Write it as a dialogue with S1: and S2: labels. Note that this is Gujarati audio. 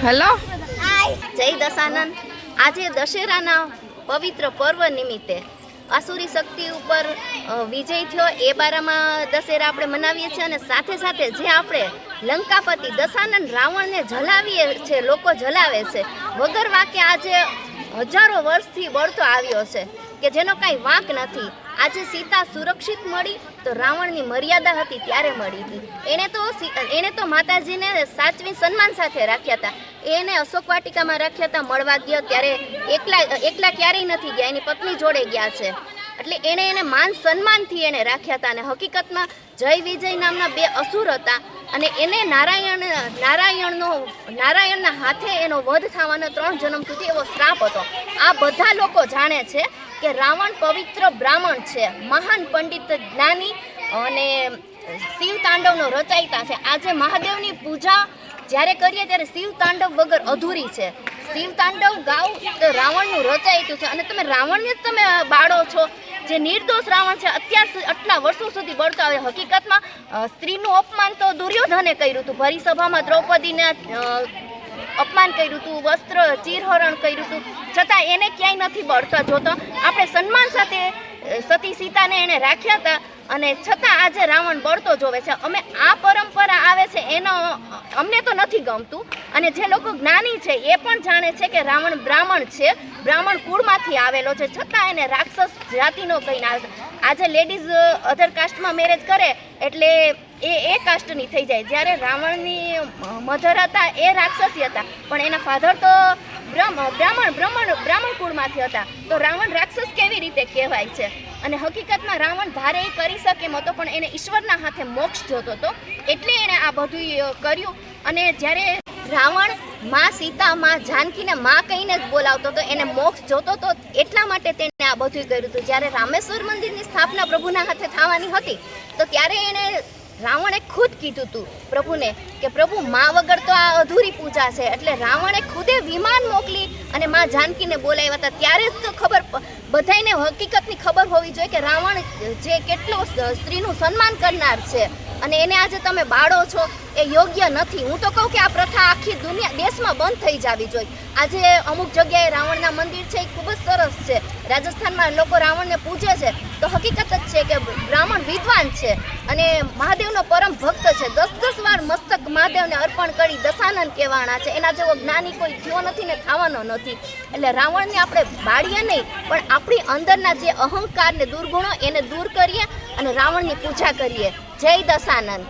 S1: હેલો
S2: જય દશાનંદ। આજે દશેરાના પવિત્ર પર્વ નિમિત્તે આસુરી શક્તિ ઉપર વિજય થયો એ બારામાં દશેરા આપણે મનાવીએ છીએ અને સાથે સાથે જે આપણે લંકાપતિ દશાનંદ રાવણને જલાવીએ છે, લોકો જલાવે છે વગર વાકે આજે હજારો વર્ષથી બળતો આવ્યો છે કે જેનો કાંઈ વાંક નથી। આજે સીતા સુરક્ષિત મળી તો રાવણની મર્યાદા હતી ત્યારે મળી હતી। એણે તો માતાજીને સાચવી સન્માન સાથે રાખ્યા હતા। એને અશોક વાટિકામાં રાખ્યા હતા, મળવા ગયો ત્યારે એકલા ક્યારેય નથી ગયા, એની પત્ની જોડે ગયા છે, એટલે એને માન સન્માનથી એને રાખ્યા હતા। અને હકીકતમાં જય વિજય નામના બે અસુર હતા અને એને નારાયણના હાથે એનો વધ થવાનો 3 જન્મ સુધી એવો શ્રાપ હતો। આ બધા લોકો જાણે છે કે રાવણ પવિત્ર બ્રાહ્મણ છે, મહાન પંડિત જ્ઞાની અને શિવ તાંડવનો રચયિતા છે। આજે મહાદેવની પૂજા જ્યારે કરીએ ત્યારે શિવ તાંડવ વગર અધૂરી છે। શિવ તાંડવ ગાવ તો રાવણનું રચાયતું છે અને તમે રાવણને જ તમે બાળો છો, જે નિર્દોષ રાવણ છે આટલા વર્ષો સુધી બળતો આવે। હકીકતમાં સ્ત્રીનું અપમાન તો દુર્યોધને કર્યું હતું, ભરી સભામાં દ્રૌપદીને અપમાન કર્યું હતું, વસ્ત્ર ચીરહરણ કર્યું હતું, છતાં એને ક્યાંય નથી બળતો જોતો। આપણે સન્માન સાથે સતી સીતાને એને રાખ્યા હતા અને છતાં આજે રાવણ બળતો જોવે છે। અમે આ પરંપરા આવે છે એનો અમને તો નથી ગમતું અને જે લોકો જ્ઞાની છે એ પણ જાણે છે કે રાવણ બ્રાહ્મણ છે, બ્રાહ્મણ કુળમાંથી આવેલો છે, છતાં એને રાક્ષસ જાતિનો કહીને આવે છે। આજે લેડીઝ અધર કાસ્ટમાં મેરેજ કરે એટલે એ કાસ્ટની થઈ જાય, જ્યારે રાવણની મધર હતા એ રાક્ષસી હતા પણ એના ફાધર તો બ્રાહ્મણ કુળમાંથી હતા, તો રાવણ રાક્ષસ કેવી રીતે કહેવાય છે? અને હકીકતમાં રાવણ ધારે એ કરી શકે એમ હતો પણ એને ઈશ્વરના હાથે મોક્ષ જોતો હતો એટલે એણે આ બધું કર્યું। અને જ્યારે રાવણ માં સીતા માં જાનકીને માં કહીને જ બોલાવતો હતો, એને મોક્ષ જોતો હતો એટલા માટે તેણે આ બધું કર્યું હતું। જ્યારે રામેશ્વર મંદિરની સ્થાપના પ્રભુના હાથે થવાની હતી તો ત્યારે એણે રાવણે ખુદ કીધું હતું પ્રભુને કે પ્રભુ મા વગર તો આ અધૂરી પૂજા છે, એટલે રાવણે ખુદે વિમાન મોકલી અને માં જાનકીને બોલાવ્યા હતા। ત્યારે જ તો ખબર બધાને હકીકતની ખબર હોવી જોઈએ કે રાવણ જે કેટલો સ્ત્રીનું સન્માન કરનાર છે અને એને આજે તમે બાળો છો એ યોગ્ય નથી। હું તો કહું કે આ પ્રથા આખી દેશમાં બંધ થઈ જવી જોઈએ। આજે અમુક જગ્યાએ રાવણના મંદિર છે એ ખૂબ જ સરસ છે, રાજસ્થાનમાં લોકો રાવણને પૂજે છે, તો હકીકત જ છે કે બ્રાહ્મણ વિદ્વાન છે અને મહાદેવનો પરમ ભક્ત છે। 10 વાર મસ્તક મહાદેવને અર્પણ કરી દશાનંદ કહેવાના છે, એના જેવો જ્ઞાની કોઈ થયો નથી ને થવાનો નથી। એટલે રાવણને આપણે બાળીએ નહીં પણ આપણી અંદરના જે અહંકાર ને દુર્ગુણો એને દૂર કરીએ અને રાવણની પૂજા કરીએ। જય દશાનંદ।